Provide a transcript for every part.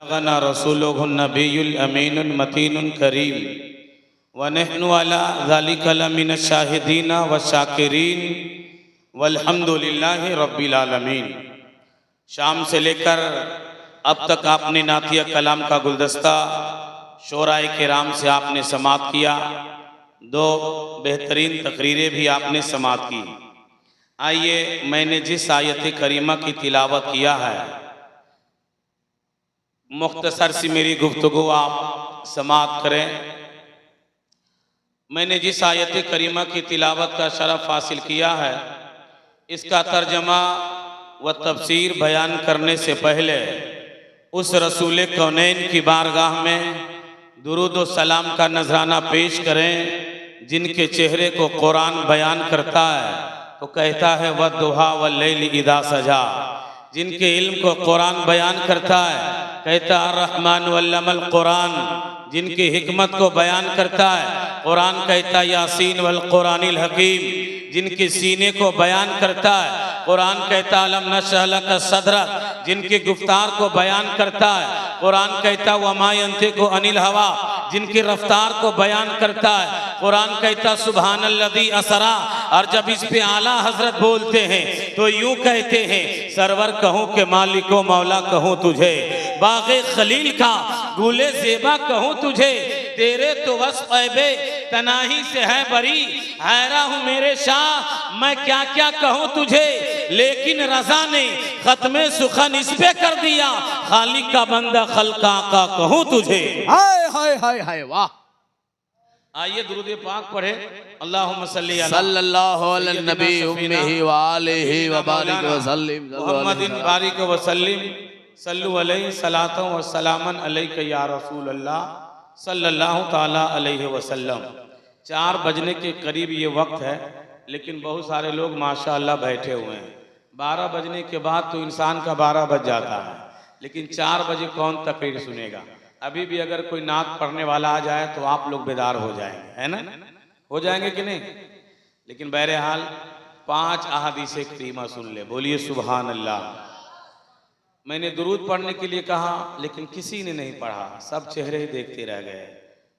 गना रसूलुहुन नबियुल अमीनुल मतीनुल करीम व नहनु अला ज़ालिका लमिनश शाहिदीन व शाकिरीन वल्हम्दुलिल्लाहि रब्बिल आलमीन। शाम से लेकर अब तक आपने नातिया कलाम का गुलदस्ता शोराए किराम से आपने समात किया। दो बेहतरीन तकरीरें भी आपने समात की। आइए, मैंने जिस आयत करीमा की तिलावत किया है, मुख्तसर सी मेरी गुफ्तगू आप समात करें। मैंने जिस आयत करीमा की तिलावत का शरफ हासिल किया है, इसका तर्जमा व तफसीर बयान करने से पहले उस रसूल कौनैन की बारगाह में दुरूद व सलाम का नजराना पेश करें, जिनके चेहरे को कुरान बयान करता है तो कहता है वद्दुहा वल्लैलि इज़ा सजा। जिनके इल्म को कुरान बयान करता है कहता है अर्रहमान वल्लमल कुरान। जिनकी हिकमत को बयान करता है कुरान कहता है यासीन वल कुरानिल हकीम। जिनके सीने को बयान करता है कुरान कहता है अलम नशरह लका सदरक। जिनके गुफ्तार को बयान करता है कुरान कहता है वमा यंतिकु अनिल हवा। जिनकी रफ्तार को बयान करता है कुरान कहता सुबहानल्लज़ी असरा। और जब इस पे आला हजरत बोलते हैं तो यूं कहते हैं सरवर कहूँ के मालिको मौला कहूँ तुझे, बाग़े खलील का गुले ज़ेबा कहूँ तुझे। तेरे तो वस ऐबे तनाही से है बरी, हैरा हूँ मेरे शाह मैं क्या क्या कहूँ तुझे। लेकिन रज़ा ने खत्मे सुखन इस पे कर दिया, खालिक का बंदा खल्का का कहूँ तुझे। हाय हाय हाय हाय वाह। आइए दुरूद पाक पढ़े। अल्लाहुम्मा सल्ली अला सल्लल्लाहु अलैहि नबी उम्मिही व आलिहि व बारिक व सल्लिम मुहम्मदिन बारिक व सल्लिम सल्लु अलैहि सलातन व सलामन अलैका या रसूल अल्लाह सल्लल्लाहु ताला अलैहि वसल्लम। 4 बजने के करीब ये वक्त है, लेकिन बहुत सारे लोग माशाअल्लाह बैठे हुए हैं। 12 बजने के बाद तो इंसान का 12 बज जाता है, लेकिन 4 बजे कौन तकरीर सुनेगा। अभी भी अगर कोई नात पढ़ने वाला आ जाए तो आप लोग बेदार हो जाएंगे, है ना? हो जाएंगे कि नहीं? लेकिन बहरहाल 5 अहादीस करीमा सुन ले, बोलिए सुभान अल्लाह। मैंने दुरूद पढ़ने के लिए कहा, लेकिन किसी ने नहीं पढ़ा, सब चेहरे ही देखते रह गए।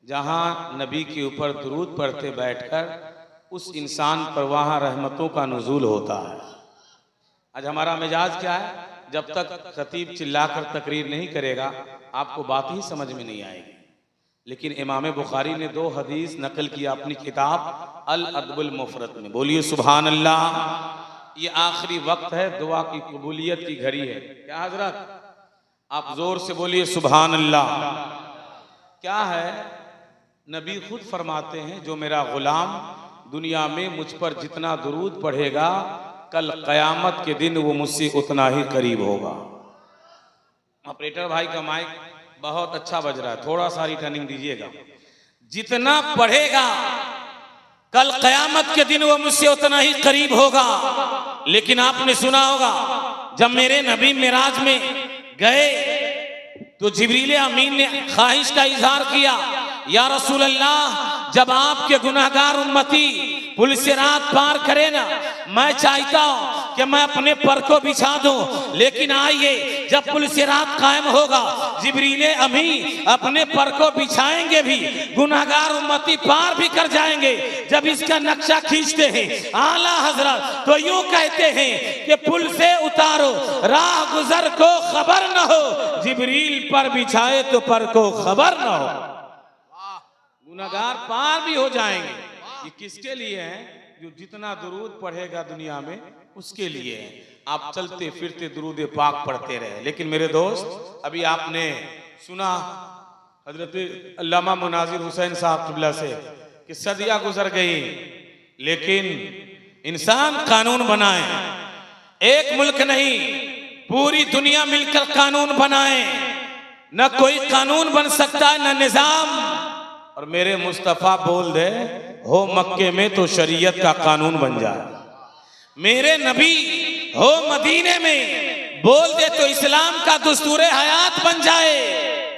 जहाँ नबी के ऊपर दुरूद पढ़ते बैठकर उस इंसान पर वहाँ रहमतों का नुज़ूल होता है। आज हमारा मिजाज क्या है, जब तक खतीब चिल्लाकर तकरीर नहीं करेगा आपको बात ही समझ में नहीं आएगी। लेकिन इमाम बुखारी ने 2 हदीस नकल किया अपनी किताब अल अदबुल मुफरद में, बोलिए सुभान अल्लाह। ये आखिरी वक्त है, दुआ की कबूलियत की घड़ी है। क्या हजरत, आप जोर से बोलिए सुभान अल्लाह। क्या है, नबी खुद फरमाते हैं जो मेरा गुलाम दुनिया में मुझ पर जितना दुरूद पढ़ेगा कल क़यामत के दिन वो मुझसे उतना ही करीब होगा। ऑपरेटर भाई का माइक बहुत अच्छा बज रहा है, थोड़ा सा रिटर्निंग दीजिएगा। जितना पढ़ेगा कल क़यामत के दिन वो मुझसे उतना ही करीब होगा। लेकिन आपने सुना होगा जब मेरे नबी मिराज में गए तो जिब्रील अमीन ने ख्वाहिश का इजहार किया, या रसूल अल्लाह जब आपके गुनाहगार उम्मती पुल से रात पार करे ना, मैं चाहता हूं कि मैं अपने पर को बिछा दूं। लेकिन आइए, जब पुल से रात कायम होगा जिब्रील अमीन अपने पर को बिछाएंगे भी, गुनाहगार उम्मती पार भी कर जाएंगे। जब इसका नक्शा खींचते हैं आला हजरत तो यूं कहते हैं कि पुल से उतारो राह गुजर को खबर न हो, जिब्रील पर बिछाए तो पर को खबर न हो। गुनाहगार पार भी हो जाएंगे। ये किसके लिए है? जो जितना दुरूद पढ़ेगा दुनिया में उसके लिए है। आप चलते फिरते दुरूद पाक पढ़ते रहे। लेकिन मेरे दोस्त, अभी आपने सुना हजरत अल्लामा मुनाजिर हुसैन साहब क़िबला से कि सदियां गुजर गई, लेकिन इंसान कानून बनाए। एक मुल्क नहीं, पूरी दुनिया मिलकर कानून बनाए। न कोई कानून बन सकता है न निजाम। और मेरे मुस्तफ़ा बोल दे हो मक्के में तो शरीयत का कानून बन जाए। मेरे नबी हो मदीने में बोल दे तो इस्लाम का दस्तूरे हयात बन जाए।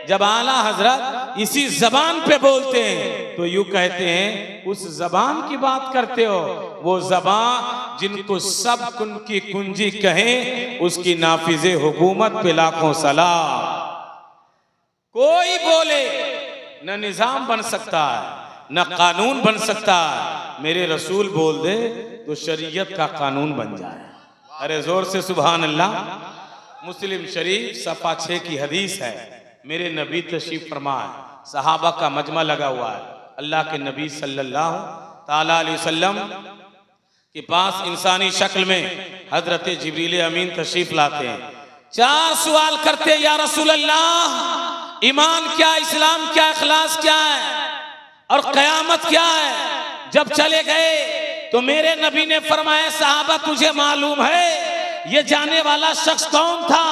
जब आला हजरत इसी जबान पे बोलते हैं तो यूं कहते हैं उस जबान की बात करते हो, वो जबान जिनको सब कुन की कुंजी कहें उसकी नाफिजे हुकूमत पे लाखों सलाम। कोई बोले न निजाम बन सकता है न कानून बन सकता है, मेरे रसूल बोल दे तो शरीयत का कानून बन जाए। अरे जोर से सुभान अल्लाह। मुस्लिम शरीफ सफ़ा 6 की हदीस है, मेरे नबी तशरीफ फरमा है, सहाबा का मजमा लगा हुआ है, अल्लाह के नबी सल्लल्लाहु ताला अलैहि वसल्लम के पास इंसानी शक्ल में हजरत जिब्रील अमीन तशरीफ लाते हैं। 4 सवाल करते हैं, या रसूल अल्लाह, ईमान क्या, इस्लाम क्या, इखलास क्या है और कयामत क्या है। जब चले गए तो मेरे नबी ने फरमाया, सहाबा तुझे मालूम है ये जाने वाला शख्स कौन था।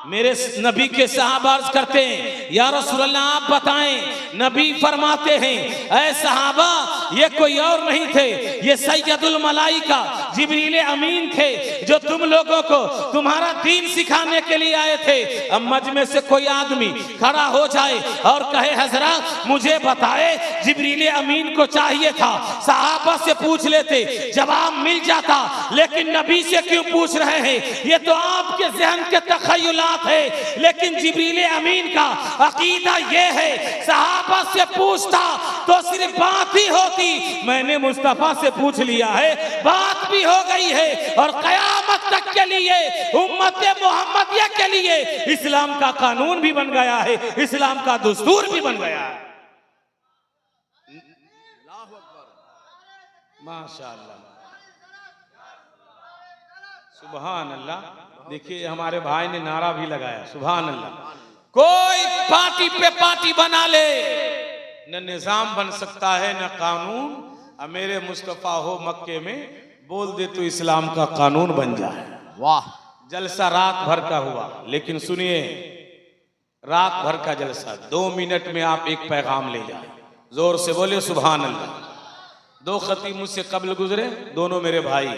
मेरे नबी के सहाबा अर्ज करते हैं, या रसूल अल्लाह आप बताएं। नबी फरमाते हैं, ऐ सहाबा ये कोई और नहीं थे, ये सैयदुल मलाइका जिब्रील अमीन थे, जो तुम लोगों को तुम्हारा दीन सिखाने के लिए आए थे। अब मजमे से कोई आदमी खड़ा हो जाए और कहे, हजरत मुझे बताए जिब्रील अमीन को चाहिए था, सहाबा से पूछ लेते, जवाब मिल जाता, लेकिन नबी से क्यों पूछ रहे हैं। ये तो आपके ज़हन के तखय्युलात है, लेकिन जिब्रील अमीन का अकीदा ये है, सहाबा से पूछता तो सिर्फ बात ही होती। मैंने मुस्तफा से पूछ लिया है, बात भी हो गई है, और कयामत तक के लिए उम्मत मोहम्मदिया के लिए इस्लाम का कानून भी बन गया है, इस्लाम का दस्तूर भी बन गया है। माशाअल्लाह, सुभान अल्लाह। देखिए हमारे भाई ने नारा भी लगाया, सुभान अल्लाह। कोई पार्टी पे पार्टी बना ले, न निजाम बन सकता है न कानून। मेरे मुस्तफा हो मक्के में, बोल दे तो इस्लाम का कानून बन जाए। वाह। जलसा रात भर का हुआ, लेकिन सुनिए, रात भर का जलसा 2 मिनट में आप एक पैगाम ले जाए। जोर से बोले सुभान अल्लाह। 2 खतीब मुझसे कब्ल गुजरे, दोनों मेरे भाई,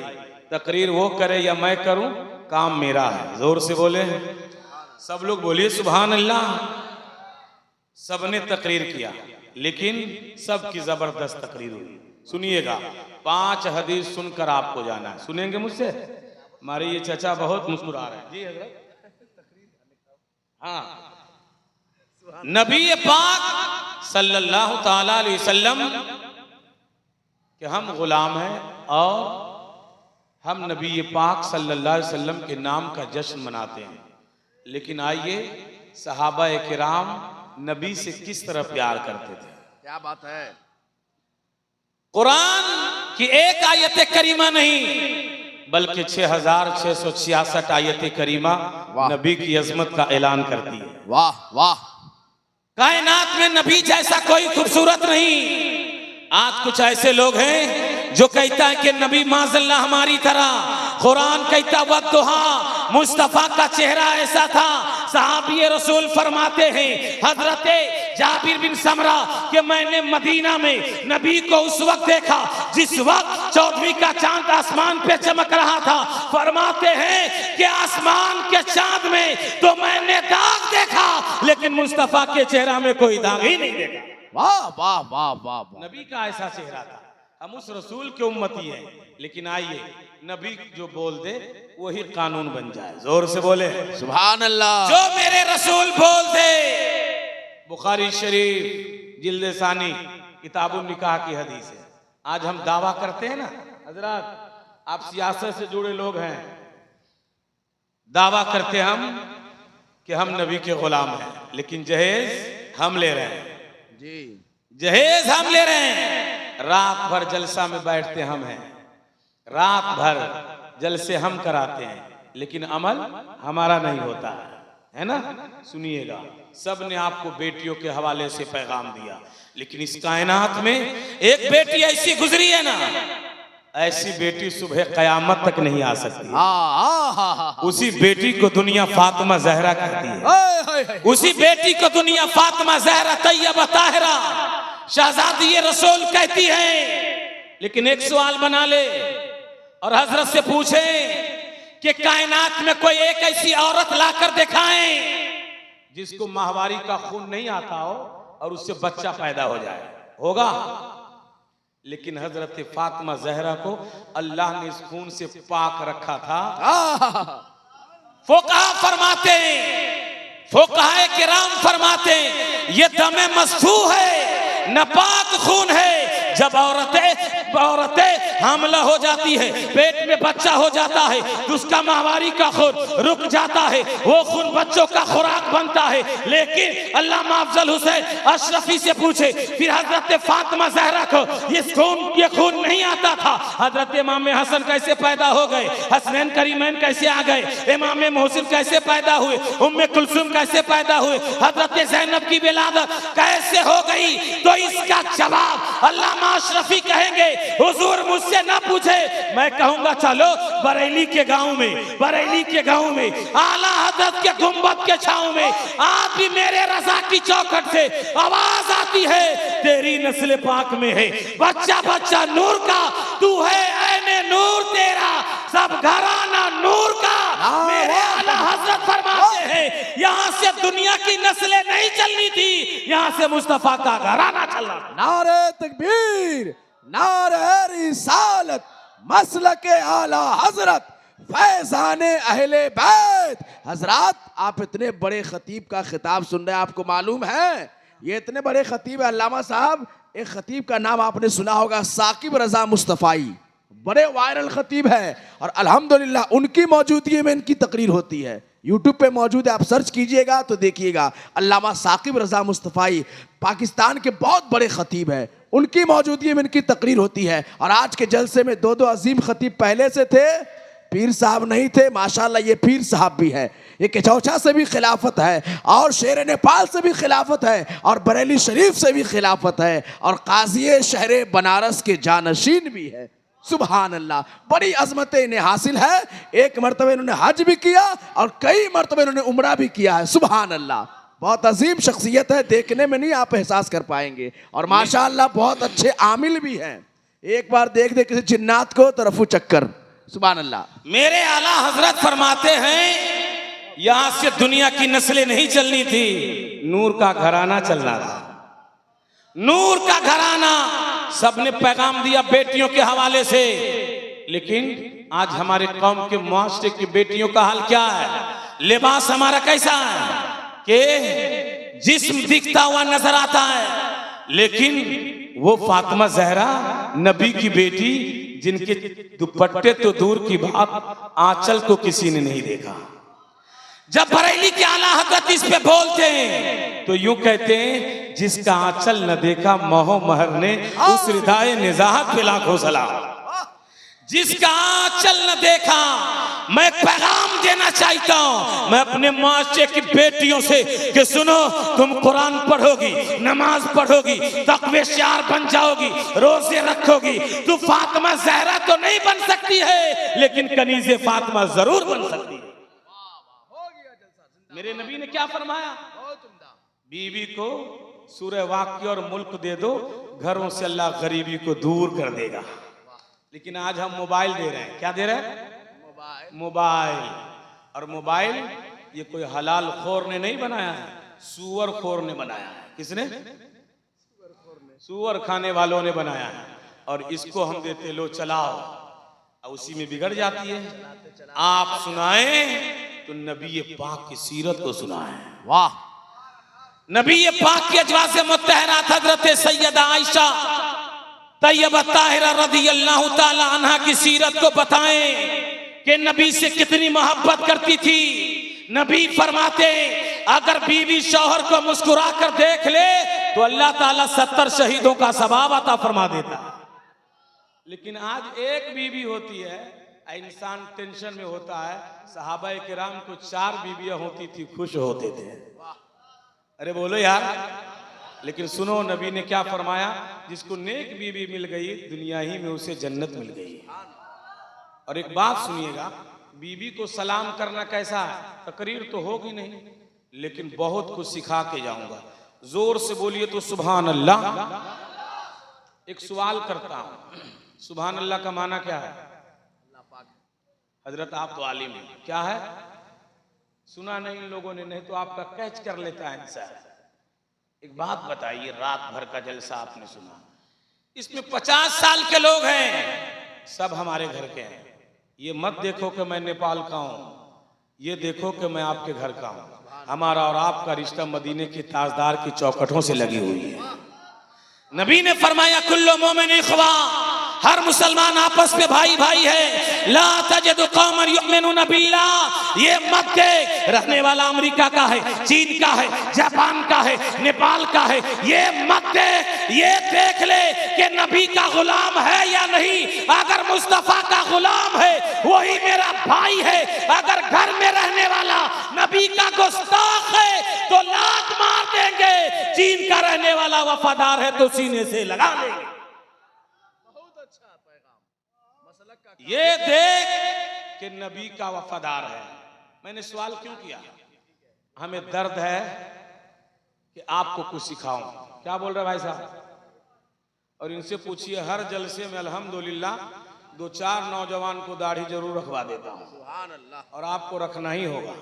तकरीर वो करे या मैं करूं, काम मेरा है। जोर से बोले, सब लोग बोलिए सुभान अल्लाह। सबने तकरीर किया, लेकिन सबकी जबरदस्त तकरीर हुई। सुनिएगा, 5 हदीस सुनकर आपको जाना है। सुनेंगे मुझसे? हमारे ये चचा बहुत मुस्कुरा रहे हैं। जी हजरत। हाँ, नबी पाक सल्लल्लाहु ताला अलैहि वसल्लम कि हम गुलाम हैं और हम नबी पाक सल्लल्लाहु अलैहि वसल्लम के नाम का जश्न मनाते हैं। लेकिन आइए, सहाबा किराम नबी से किस तरह प्यार करते थे। क्या बात है। कुरान की एक आयत करीमा नहीं, बल्कि 6666 आयत करीमा नबी की अजमत का ऐलान करती है। वाह वाह। कायनात में नबी जैसा कोई खूबसूरत नहीं। आज कुछ ऐसे लोग हैं जो कहता है कि नबी माज़ल्ला हमारी तरह। कुरान कहता वद्दुहा, मुस्तफा का चेहरा ऐसा था। सहाबी रसूल फरमाते हैं, हजरत जाबिर बिन समरा, कि मैंने मदीना में नबी को उस वक्त देखा जिस वक्त 14वीं का चांद आसमान पे चमक रहा था। फरमाते हैं कि आसमान के चांद में तो मैंने दाग देखा, लेकिन मुस्तफा के चेहरा में कोई दाग ही नहीं देखा। वाह वाह वाह वाह। नबी का ऐसा चेहरा था। हम उस रसूल के उम्मती हैं, लेकिन आइए नबी जो बोल दे वही कानून बन जाए। जोर से बोले सुभान अल्लाह। जो मेरे रसूल बोल दे। बुखारी शरीफ जिल्द सानी किताबुल निकाह की हदीस है। आज हम दावा करते हैं ना हजरत, आप सियासत से जुड़े लोग हैं, दावा करते हम कि हम नबी के गुलाम हैं, लेकिन जहेज हम ले रहे हैं जी, जहेज हम ले रहे हैं। रात भर जलसा में बैठते हम हैं, रात भर जलसे हम कराते हैं, लेकिन अमल हमारा नहीं होता है ना। सुनिएगा, सब ने आपको बेटियों के हवाले से पैगाम दिया, लेकिन इस कायनात में एक बेटी ऐसी गुजरी है ना, ऐसी बेटी सुबह कयामत तक नहीं आ सकती। उसी बेटी को दुनिया फातिमा जहरा कहती है। उसी बेटी को दुनिया फातिमा जहरा तैयबा ताहिरा शहजादी रसूल कहती है। लेकिन एक सवाल बना ले और हजरत से पूछे कि कायनात में कोई एक ऐसी औरत लाकर दिखाएं जिसको माहवारी का खून नहीं आता हो और उससे बच्चा पैदा हो जाए। होगा? लेकिन हजरत फातिमा जहरा को अल्लाह ने इस खून से पाक रखा था। फुक़हा फरमाते हैं फुक़हा किराम फरमाते ये दमे मस्फू है, नापाक खून है। जब औरतें हामला हो जाती है, पेट में बच्चा हो जाता है, तो उसका माहवारी का खून रुक जाता है, वो खून बच्चों का खुराक बनता है। लेकिन अल्लामा अफजल हुसैन अशरफी से पूछे, फिर हजरत फातिमा ज़हरा को ये खून नहीं आता था, हजरत इमाम हसन कैसे पैदा हो गए, हसनैन करीमैन कैसे आ गए, इमाम मोहसिन कैसे पैदा हुए, उम्मे कुलसुम कैसे पैदा हुए, हजरत ज़ैनब की विलादत कैसे हो गई? तो इसका जवाब अल्लामा अशरफी कहेंगे, हुजूर मुझसे ना पूछे, मैं कहूंगा चलो बरेली के गांव में आला हजरत के गुंबद के छांव में आज भी मेरे रज़ा की चौखट से आवाज आती है, तेरी नस्ल पाक में है बच्चा बच्चा नूर का, तू है ऐने नूर तेरा सब घराना नूर का। मेरे आला हजरत फरमाते हैं यहाँ से दुनिया की नस्लें नहीं चलनी थी, यहाँ से मुस्तफा का घराना चलना। नारे तकबीर, नारे रिसालत, मसलके आला हजरत, फैज़ाने अहले बैत। हजरात, आप इतने बड़े खतीब का खिताब सुन रहे हैं, आपको मालूम है ये इतने बड़े खतीब है अल्लामा साहब। एक खतीब का नाम आपने सुना होगा, साकिब रजा मुस्तफ़ाई, बड़े वायरल खतीब है और अल्हम्दुलिल्लाह उनकी मौजूदगी में इनकी तकरीर होती है। यूट्यूब पे मौजूद है, आप सर्च कीजिएगा तो देखिएगा। अल्लामा साकिब रजा मुस्तफ़ाई पाकिस्तान के बहुत बड़े खतीब है, उनकी मौजूदगी में इनकी तकरीर होती है। और आज के जलसे में दो अजीम खतीब पहले से थे, पीर साहब नहीं थे, माशाल्लाह ये पीर साहब भी है, ये केचौचा से भी खिलाफत है और शेर नेपाल से भी खिलाफत है और बरेली शरीफ से भी खिलाफत है और काजी शहर बनारस के जानशीन भी है। सुभान अल्लाह, बड़ी अजमतें इन्हें हासिल है। एक मरतबा इन्होंने हज भी किया और कई मरतबा इन्होंने उम्रा भी किया है। सुभान अल्लाह, बहुत अजीम शख्सियत है, देखने में नहीं आप एहसास कर पाएंगे। और माशाअल्लाह बहुत अच्छे आमिल भी हैं, एक बार देख दे किसी जिन्नात को तो रफू चक्कर। सुभान अल्लाह। मेरे आला हजरत फरमाते हैं यहां से दुनिया की नस्लें नहीं चलनी थी, नूर का घराना चलना था, नूर का घराना। सबने पैगाम दिया बेटियों के हवाले से, लेकिन आज हमारे कौम के मुआशरे की बेटियों का हाल क्या है? लिबास हमारा कैसा है कि जिस्म दिखता हुआ नजर आता है, लेकिन वो फातिमा ज़हरा नबी की बेटी जिनके दुपट्टे तो दूर की बात आंचल को किसी ने नहीं देखा। जब बरेली के आला हजरत इस पे बोलते हैं तो यूं कहते हैं जिसका आंचल न देखा मोहो महर ने उस रिदाए निजाहत पे लाखों सलाम। जिसका आंचल न देखा, मैं पैगाम देना चाहता हूं मैं अपने माशरे की बेटियों से कि सुनो, तुम कुरान पढ़ोगी, नमाज पढ़ोगी, तक़वे शार बन जाओगी, रोजे रखोगी, तू फातिमा ज़हरा तो नहीं बन सकती है, लेकिन कनीज़े फातिमा जरूर बन सकती है। मेरे नबी ने क्या फरमाया? बीवी को सूरह वाक़िया और मुल्क दे दो, घरों से अल्लाह गरीबी को दूर कर देगा। लेकिन आज हम मोबाइल दे रहे हैं। क्या दे रहे हैं? मोबाइल। और मोबाइल ये कोई हलाल खोर ने नहीं बनाया है, सूअर खोर ने बनाया है। किसने? सूअर खाने वालों ने बनाया है। और इसको हम देते, लो चलाओ, और उसी में बिगड़ जाती है। आप सुनाएं तो नबी पाक की सीरत को सुनाएं। वाह, नबी पाक की अजवाज़ मुत्तहरात हज़रत सैयदा आयशा तैयबा ताहिरा रज़ियल्लाहु ताला अन्हा की सीरत को बताएं कि नबी से कितनी मोहब्बत करती थी। नबी फरमाते अगर बीवी शौहर को मुस्कुरा कर देख ले तो अल्लाह ताला 70 शहीदों का सवाब अता फरमा देता। लेकिन आज एक बीवी होती है, इंसान टेंशन में होता है। सहाबा किराम को 4 बीवियां होती थी, खुश होते थे। अरे बोलो यार। लेकिन सुनो नबी ने क्या फरमाया, जिसको नेक बीवी मिल गई दुनिया ही में उसे जन्नत मिल गई। और एक बात सुनिएगा, बीवी को सलाम करना कैसा है? तकरीर तो होगी नहीं, लेकिन बहुत कुछ सिखा के जाऊंगा। जोर से बोलिए तो सुभान अल्लाह। एक सवाल करता हूं, सुभान अल्लाह का माना क्या है? हजरत आप तो आलिम हैं, क्या है? सुना नहीं लोगों ने, नहीं तो आपका कैच कर लेता है इंसान। एक बात बताइए, रात भर का जलसा आपने सुना, इसमें 50 साल के लोग हैं, सब हमारे घर के हैं। ये मत देखो कि मैं नेपाल का हूं, ये देखो कि मैं आपके घर का हूं। हमारा और आपका रिश्ता मदीने के ताजदार की चौखटों से लगी हुई है। नबी ने फरमाया कुल्लु मोमिन इख्वा, हर मुसलमान आपस में भाई भाई है। ला तजदु कौमन युमिनुना बिल्लाह, ये मत देख रहने वाला अमेरिका का है, चीन का है, जापान का है, नेपाल का है, ये मत देख, ये देख ले कि नबी का गुलाम है या नहीं। अगर मुस्तफा का गुलाम है वही मेरा भाई है। अगर घर में रहने वाला नबी का गुस्ताख है तो लात मार देंगे। चीन का रहने वाला वफादार है तो सीने से लगा लेंगे। ये देख कि नबी का वफादार है। मैंने सवाल क्यों किया? हमें दर्द है कि आपको कुछ सिखाऊं। क्या बोल रहे भाई साहब? और इनसे पूछिए, हर जलसे में अल्हम्दुलिल्लाह 2-4 नौजवान को दाढ़ी जरूर रखवा देता हूं, और आपको रखना ही होगा।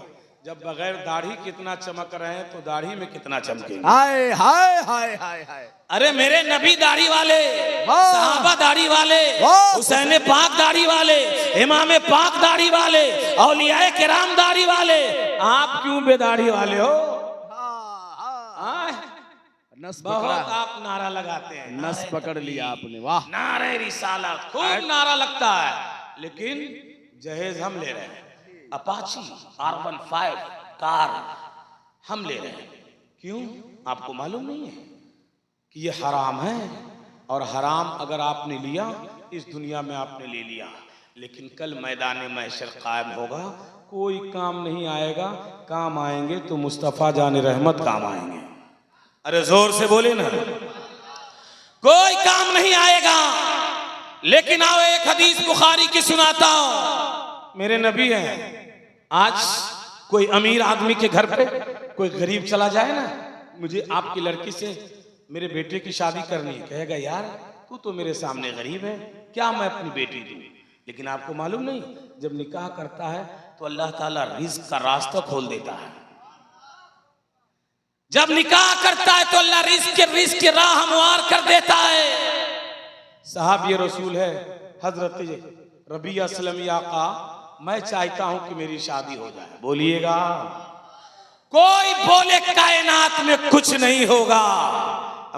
जब बगैर दाढ़ी कितना चमक रहे हैं तो दाढ़ी में कितना चमकेंगे। हाय हाय हाय हाय हाय। अरे मेरे नबी दाढ़ी वाले, सहाबा दाढ़ी वाले, हुसैन पाक दाढ़ी वाले, इमाम पाक दाढ़ी वाले, औलियाए किराम दाढ़ी वाले, आप क्यों बेदाढ़ी वाले हो? नस बहुत पकड़ा, आप नारा लगाते हैं। नस पकड़ लिया आपने, वाह। नारे रिसालत खूब नारा लगता है, लेकिन जहेज हम ले रहे हैं। अपाची R15 कार हम ले रहे हैं। क्यों? आपको मालूम नहीं है कि ये हराम है? और हराम अगर आपने लिया इस दुनिया में आपने ले लिया, लेकिन कल मैदान महशर कायम होगा, कोई काम नहीं आएगा। काम आएंगे तो मुस्तफा जाने रहमत काम आएंगे। अरे जोर से बोले ना। कोई काम नहीं आएगा। लेकिन आओ एक हदीस बुखारी की सुनाता हूं। मेरे नबी हैं। आज कोई अमीर आदमी के घर पे कोई गरीब चला जाए ना, मुझे आपकी लड़की से मेरे बेटे की शादी करनी है, कहेगा यार तू तो मेरे सामने गरीब है, क्या मैं अपनी बेटी दूं? लेकिन आपको मालूम नहीं, जब निकाह करता है तो अल्लाह ताला रिज्क का रास्ता खोल देता है। जब निकाह करता है तो अल्लाह रिज्क की राह हमवार कर देता है। साहब ये रसूल है हजरत रबिया असलमी आका, मैं चाहता हूं कि मेरी शादी हो जाए। बोलिएगा। कोई बोले कायनात में कुछ नहीं होगा,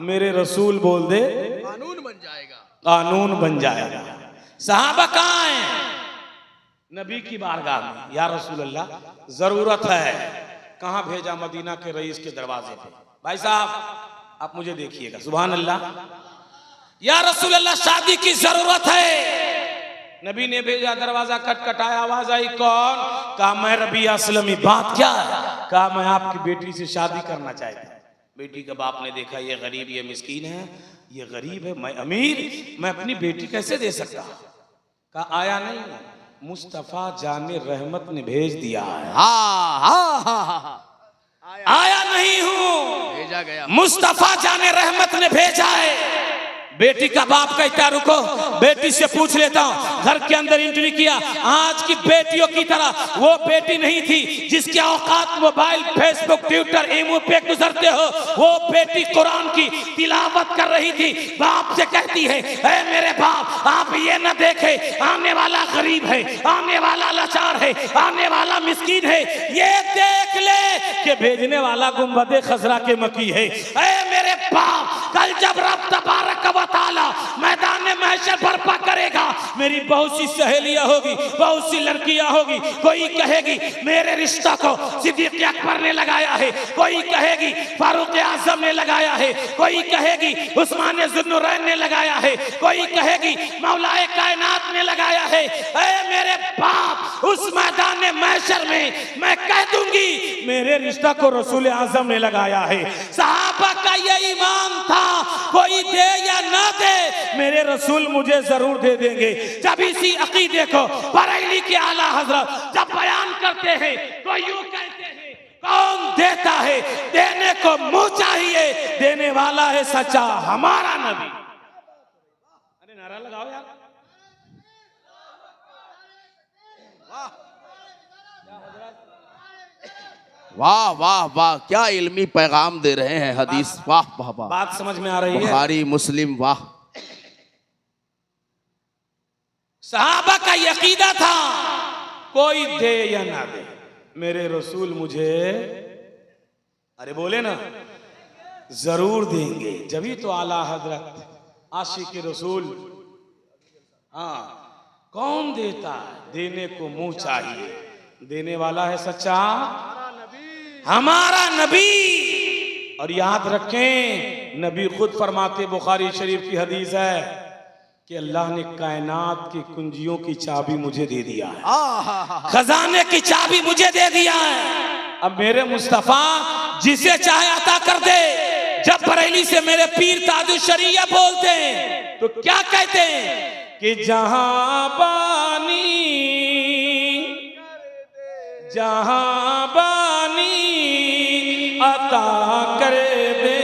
मेरे रसूल बोल दे कानून बन जाएगा, कानून बन जाएगा। साहबा कहां हैं? नबी की बारगाह में। या रसूल अल्लाह जरूरत है। कहां भेजा? मदीना के रईस के दरवाजे पे। भाई साहब आप मुझे देखिएगा, सुभान अल्लाह। या रसूल अल्लाह शादी की जरूरत है। नबी ने भेजा, दरवाजा खटखटाया, आवाज आई, कौन? कहा मैं रबिया असलमी। बात क्या है? कहा मैं आपकी बेटी से शादी करना चाहता हूं। बेटी का बाप ने देखा ये गरीब, ये मिस्कीन है, ये गरीब है, मैं अमीर, मैं अपनी बेटी कैसे दे सकता? कहा आया नहीं, मुस्तफा जाने रहमत ने भेज दिया है। आया नहीं हूं, भेजा गया। मुस्तफा जाने रहमत ने भेजा है। बेटी का बाप कहता रुको, बेटी से पूछ लेता हूं। घर के अंदर एंट्री किया। आज की बेटियों की तरह वो बेटी नहीं थी जिसके औकात मोबाइल, फेसबुक, ट्विटर, इमो पे गुजरते हो। वो बेटी कुरान की तिलावत कर रही थी। बाप से कहती है, ऐ मेरे बाप, आप ये न देखे आने वाला गरीब है, आने वाला लाचार है, आने वाला मिस्कीन है, ये देख ले कि भेजने वाला गुंबदे खजरा के मकी है। ऐ मेरे बाप, कल जब रब तबारक व तआला मैदान महशर बर्पा करेगा, मेरी बहुत सी सहेलियां होगी, बहुत सी लड़कियां होगी। कोई कहेगी मेरे रिश्ता को सिद्दीक अकबर ने लगाया है, कोई कहेगी फारूक आजम ने लगाया है, कोई कहेगी उस्मान जुन्नुरैन ने लगाया है, कोई कहेगी मौलाए कायनात ने लगाया है। ऐ मेरे बाप, उस मैदान महशर में मैं कह दूंगी मेरे रिश्ता को रसूल आजम ने लगाया है। सहाबा का ये ईमान था, कोई दे या ना दे, मेरे रसूल मुझे जरूर दे देंगे। जब इसी अकीदे को बरेली के आला हजरत जब बयान करते हैं तो यूं कहते हैं, कौन देता है? देने को मुंह चाहिए, देने वाला है सच्चा हमारा नबी। अरे नारा लगाओ यार। वाह वाह वाह, क्या इल्मी पैगाम दे रहे हैं हदीस। वाह वाह वाह, बात समझ में आ रही है? बुखारी मुस्लिम, वाह। सहाबा का यकीदा था कोई दे या ना दे, मेरे रसूल मुझे अरे बोले ना, जरूर देंगे। जभी तो आला हजरत आशिक रसूल, हाँ, कौन देता है, देने को मुंह चाहिए, देने वाला है सच्चा हमारा नबी। और याद रखें, नबी खुद फरमाते, बुखारी शरीफ की हदीस है कि अल्लाह ने कायनात की कुंजियों की चाबी मुझे दे दिया है, खजाने की चाबी मुझे दे दिया है। अब मेरे मुस्तफा जिसे चाहे अता कर दे। जब बरेली से मेरे पीर ताजुल शरीया बोलते हैं तो क्या कहते हैं कि जहां बानी अता कर दे,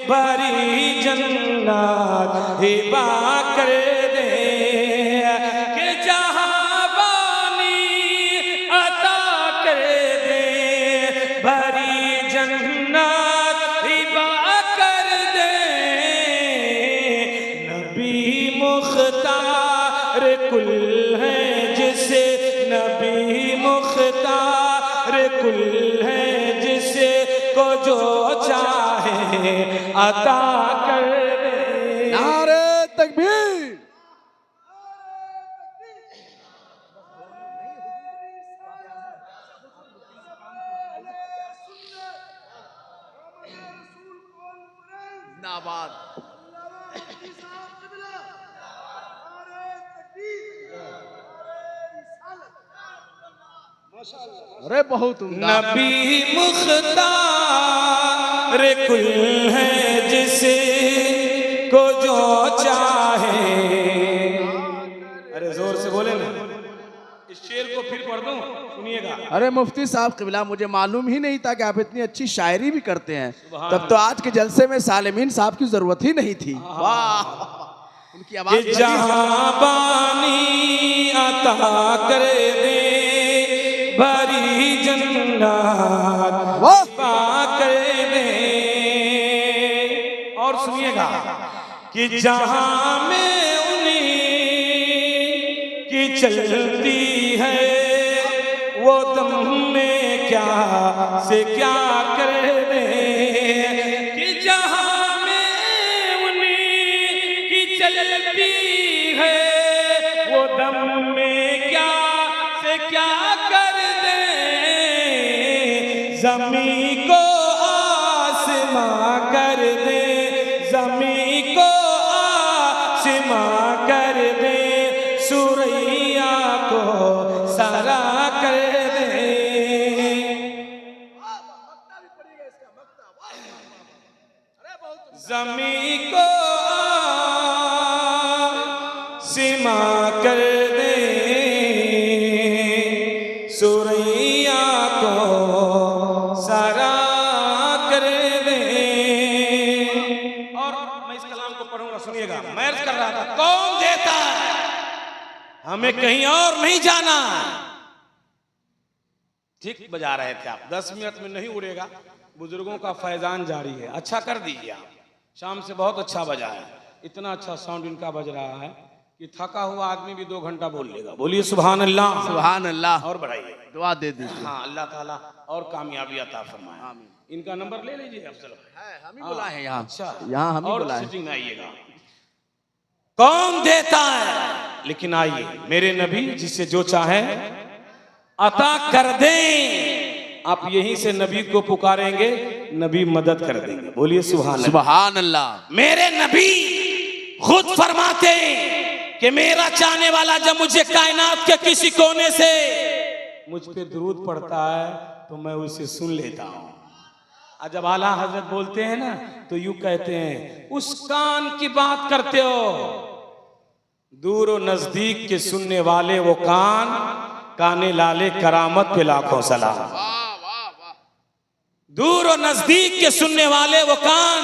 भरी जन्नत हिबा कर दे, कि जहां बानी अता कर दे, भरी जन्नत हिबा कर दे। नबी मुख्तार कुल है जिसे, नबी मुख्तार कुल है जिसे को जो चाहे अता कर दे। नारे तकबीर। जिंदाबाद। अरे बहुत उम्दा। नबी मुख्तार कुल है जिसे को जो चाहे। अरे जोर से बोले ना, इस शेर को फिर पढ़ दूं, सुनिएगा। अरे मुफ्ती साहब क़िबला, मुझे मालूम ही नहीं था कि आप इतनी अच्छी शायरी भी करते हैं। तब तो आज के जलसे में सालिमीन साहब की जरूरत ही नहीं थी। वाह, उनकी आवाज। जहां बानी अता कर दे, भरी जन्नत हिबा कर दे। और सुनिएगा कि जहां में उन्हीं की चलती है, वो दम में क्या से क्या कर दे, कि जहां में उन्हीं की चलती है, वो दम में क्या से क्या कर दे। ज़मीं को आसमां कर दे, ज़मीं को आसमां कर दे, सुरैया को सारा कर दे। ज़मीं को आसमां कर दे, सुरैया को सारा कर दे। और मैं इस कलाम को पढ़ूंगा, सुनिएगा। मैं अर्ज कर रहा था, कौन देता है, हमें कहीं और नहीं जाना। ठीक बजा रहे थे आप, 10 मिनट में नहीं उड़ेगा। बुजुर्गों का फैजान जारी है, अच्छा कर दीजिए आप। शाम से बहुत अच्छा बजा है, इतना अच्छा साउंड इनका बज रहा है कि थका हुआ आदमी भी 2 घंटा बोल लेगा। बोलिए सुभान अल्लाह, सुभान अल्लाह। और बढ़ाइए, दुआ दे दीजिए। हाँ, अल्लाह ताला और कामयाबी अता फरमाए। आमीन। इनका नंबर ले लीजिए अफजल भाई, हम ही बुलाए हैं यहाँ। अच्छा, यहाँ हम ही और बुलाए। सिटिंग में आइएगा। कौन देता है, लेकिन आइए, मेरे नबी जिसे जो चाहे अता कर दें। आप यहीं से नबी को पुकारेंगे, नबी मदद कर देंगे। बोलिए सुभान अल्लाह। सुभान अल्लाह। मेरे नबी खुद फरमाते कि मेरा चाहने वाला जब मुझे कायनात के किसी कोने से मुझ पे दुरूद पड़ता है तो मैं उसे सुन लेता हूँ। और जब आला हजरत बोलते हैं ना तो यूं कहते हैं, उस कान की बात करते हो, दूर और नजदीक के सुनने वाले वो कान, काने लाले करामत पे लाखों सलाम। दूर और नजदीक के सुनने वाले वो कान,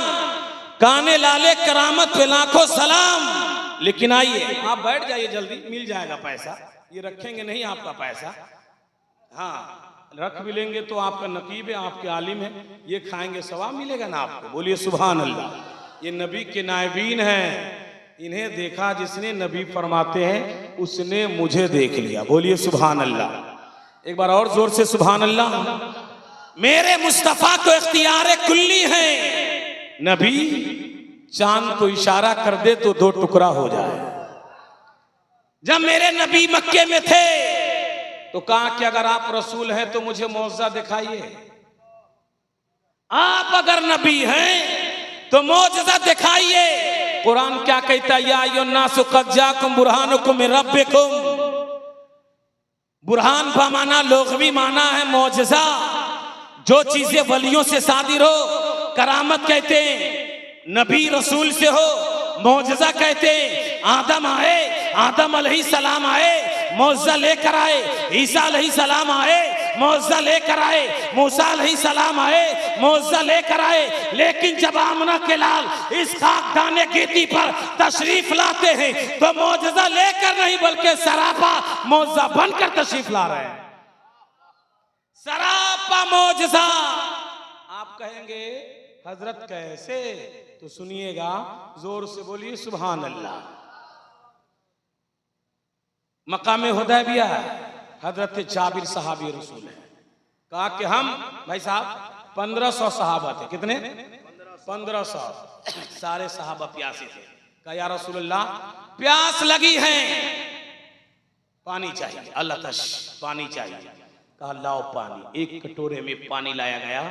काने लाले करामत पे लाखों सलाम। लेकिन आइए, आप बैठ जाइए, जल्दी मिल जाएगा पैसा। ये रखेंगे नहीं आपका पैसा, हाँ रख भी लेंगे तो आपका नकीब है, आपके आलिम है, ये खाएंगे सवाब मिलेगा ना आपको। बोलिए सुभान अल्लाह। ये नबी के नायबीन हैं, इन्हें देखा जिसने, नबी फरमाते हैं उसने मुझे देख लिया। बोलिए सुभान अल्लाह। एक बार और जोर से सुभान अल्लाह। मेरे मुस्तफा को इख्तियार कुल्ली है। नबी चांद को इशारा कर दे तो दो टुकड़ा हो जाए। जब मेरे नबी मक्के में थे तो कहा कि अगर आप रसूल हैं तो मुझे मौजज़ा दिखाइए। आप अगर नबी हैं तो मौजज़ा दिखाइए। कुरान क्या कहता है? या अय्युन्नासु क़द जाकुम बुरहानुकुम मिन रब्बिकुम। बुरहान का माना लोगवी माना है मौजज़ा, जो चीजें वलियों से सादिर हो। करामत कहते हैं नबी रसूल से हो, मौजज़ा कहते हैं आदम आए, आदम अलैहिस्सलाम आए, मौजज़ा लेकर आए। ईसा अलैहिस्सलाम आए, मौजज़ा लेकर आए। मूसा अलैहिस्सलाम आए, मौजज़ा लेकर आए। लेकिन जब आमना के लाल इस खाकदाने गिद्दी पर तशरीफ लाते हैं तो मौजज़ा लेकर नहीं बल्कि सरापा मौजज़ा बनकर तशरीफ ला रहे हैं। सरापा मौजज़ा। आप कहेंगे हजरत कैसे? तो सुनिएगा, जोर से बोलिए सुभान अल्लाह। मकामे हुदैबिया हजरत जाबिर सहाबी रसूल है। कहा कि हम भाई साहब 1500 सहाबा थे। कितने? 1500। सारे सहाबा प्यासे थे। कहा या रसूलल्लाह प्यास लगी है, पानी चाहिए। अल्लाह तश पानी चाहिए। कहा लाओ पानी। एक कटोरे में पानी लाया गया।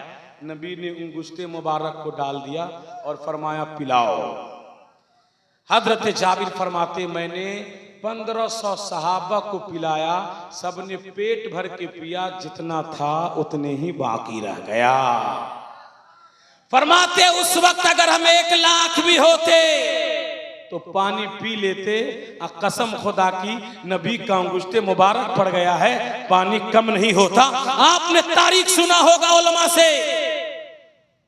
नबी ने अंगुष्ठे मुबारक को डाल दिया और फरमाया पिलाओ। हजरत जाबिर फरमाते मैंने 1500 सहाबा को पिलाया, सबने पेट भर के पिया, जितना था उतने ही बाकी रह गया। फरमाते उस वक्त अगर हम 1 लाख भी होते तो पानी पी लेते। कसम खुदा की नबी का अंगुष्ठे मुबारक पड़ गया है, पानी कम नहीं होता। आपने तारीख सुना होगा उलमा से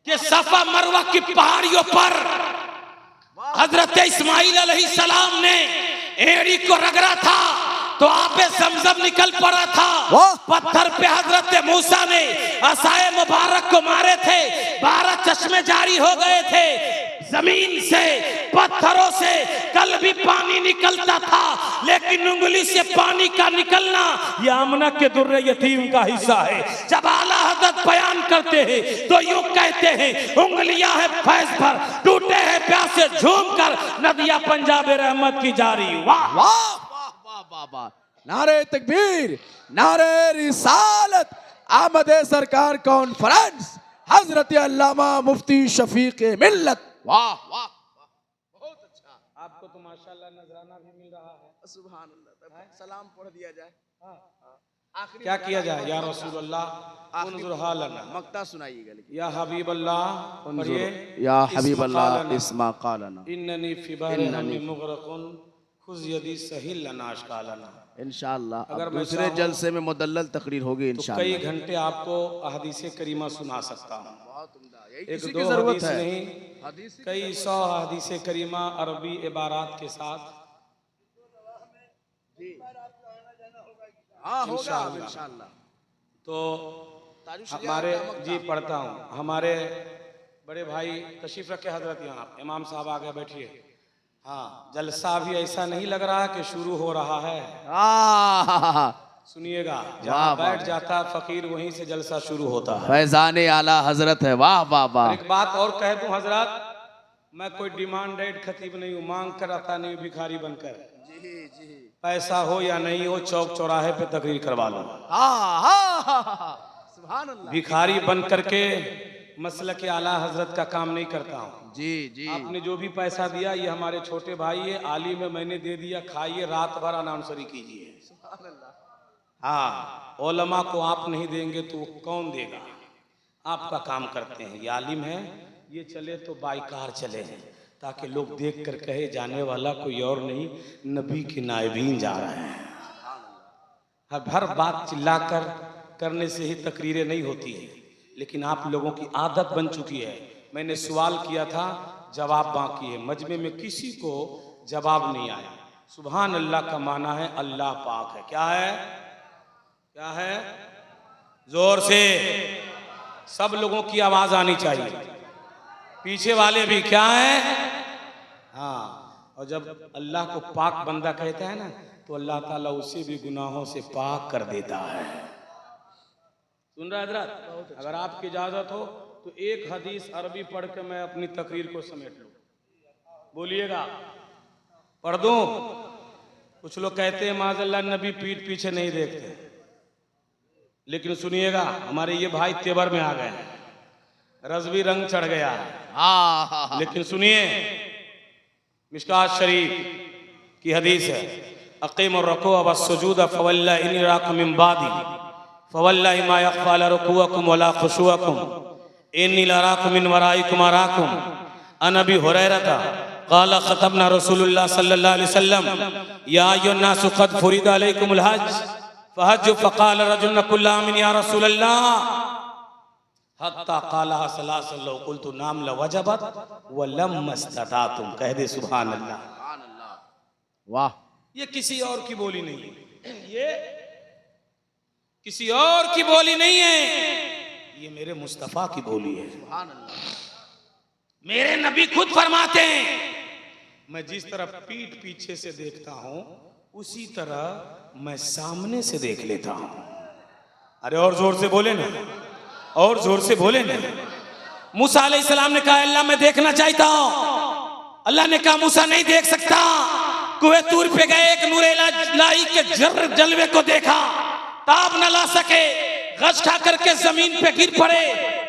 कि सफा मरवा की पहाड़ियों पर हजरत इस्माइल अलैहिस्सलाम ने एड़ी को रगड़ा था तो आपे ज़मज़म निकल पड़ा था। पत्थर पे हजरत मूसा ने असाए मुबारक को मारे थे, 12 चश्मे जारी हो गए थे। जमीन से पत्थरों से कल भी पानी निकलता था, लेकिन उंगली से पानी का निकलना यह आमना के दुर्रे यतीम का हिस्सा है। जब आला हजरत बयान करते हैं तो यूं कहते हैं उंगलियां हैं फैज पर, टूटे हैं प्यासे झूम कर, नदियां पंजाब रहमत की जारी। वाह वाह वाह वाह वाह। नारे तकबीर, नारे रिसालत। आमदे सरकार कॉन्फ्रेंस हजरत अल्लामा मुफ्ती शफीक मिल्लत। वाह वाह, बहुत अच्छा। आपको तो माशाल्लाह नजराना भी मिल रहा है। सुभान अल्लाह। सलाम पढ़ दिया जाए। आखिरी क्या किया जाए? या रसूल अल्लाह उन्जुर हालना। मक्ता सुनाइएगा। लेकिन या हबीब अल्लाह पढ़िए। या हबीब अल्लाह इस्मा कालना इन्ननी फी बारिहम मुगरकुन खुज़ यदी सहिल लनाश कालना। इंशाअल्लाह अगर अब मैं दूसरे चाहूं जलसे में मुदल्लल तकरीर होगी तो इंशाअल्लाह। कई घंटे आपको अहदीसे करीमा सुना सकता हूँ। एक किसी दो की जरूरत हदीस है नहीं, कई 100 हदीसे करीमा अरबी इबारात के साथ। हाँ होगा इंशाअल्लाह। तो हमारे जी पढ़ता हूँ, हमारे बड़े भाई तशरीफ रखे हजरत, यहाँ इमाम साहब आगे बैठिए। हाँ, जलसा भी ऐसा नहीं लग रहा कि शुरू हो रहा है। सुनिएगा, जहाँ बैठ जाता फकीर वहीं से जलसा शुरू होता है। फैजाने आला हजरत है। वाह वाह वाह। एक बात और कह दूं हजरत, मैं कोई डिमांडेड खतीब नहीं हूँ, मांग कर आता नहीं हूँ भिखारी बनकर। पैसा हो या नहीं हो, चौक चौराहे पे तकरीर करवा लो। सुभान अल्लाह। भिखारी बन करके मसलक आला हजरत का काम नहीं करता हूँ। जी जी। आपने जो भी पैसा दिया ये हमारे छोटे भाई है, आलिम है, मैंने दे दिया, खाइए, रात भर अनाउंसरी कीजिए। हाँ, उलमा को आप नहीं देंगे तो कौन देगा? आपका काम करते हैं। ये आलिम है, ये चले तो बाइकार चले हैं, ताकि लोग देख कर कहे जाने वाला कोई और नहीं, नबी के नायबीन जा रहे हैं। हर बात चिल्लाकर करने से ही तकरीरें नहीं होती है, लेकिन आप लोगों की आदत बन चुकी है। मैंने सवाल किया था, जवाब बाकी है। मजमे में किसी को जवाब नहीं आया। सुभान अल्लाह का माना है अल्लाह पाक है। क्या है? क्या है? जोर से सब लोगों की आवाज आनी चाहिए। पीछे वाले भी क्या है? हाँ, और जब अल्लाह को पाक बंदा कहता है ना, तो अल्लाह ताला उसे भी गुनाहों से पाक कर देता है। सुन रहा है हजरत? अगर आपकी इजाजत हो तो एक हदीस अरबी पढ़ के मैं अपनी तकरीर को समेट लूं। बोलिएगा, पढ़ दूं? कुछ लोग कहते हैं माज़अल्लाह नबी पीठ पीछे नहीं देखते, लेकिन सुनिएगा, हमारे ये भाई तेवर में आ गए हैं, रज़वी रंग चढ़ गया है। लेकिन सुनिए, मिशकात शरीफ की हदीस है, अक़ीमुर रकूअ वस्सुजूद फवल्लाहि इन्नी अराकुम मिन बादी फवल्लाहि मा यख़फ़ा ला रुकूअकुम वला ख़ुशूअकुम इन्नी लअराकुम मिन वराइकुम अराकुम अन अबी हुरैरता क़ाल ख़तबना रसूलुल्लाह सल्लल्लाहु अलैहि वसल्लम या अय्युहन्नासु क़द फ़ुरिदा अलैकुमुल हज फ़हज्जु फ़क़ाल रजुलुन कुल्लु आमिन या रसूलल्लाह हत्ता क़ालहा सलासन लौ क़ुल्तु नाम लवजबत व लम मस्ततातुम। कह दे सुभान अल्लाह। वाह, ये किसी और की बोली नहीं है, ये किसी और की बोली नहीं है, ये मेरे मुस्तफा की बोली है। मेरे नबी खुद फरमाते हैं, मैं जिस तरह पीठ पीछे से देखता हूं उसी तरह मैं सामने से देख लेता हूं। अरे और जोर से बोले ना, और जोर से बोले ना। मूसा अलैहिस्सलाम ने कहा अल्लाह मैं देखना चाहता हूं। अल्लाह ने कहा मूसा नहीं देख सकता। कुएं तूर पे गए, एक नूर इलाही के जलवे को देखा, ताब न ला सके, गश खा करके जमीन पे गिर पड़े,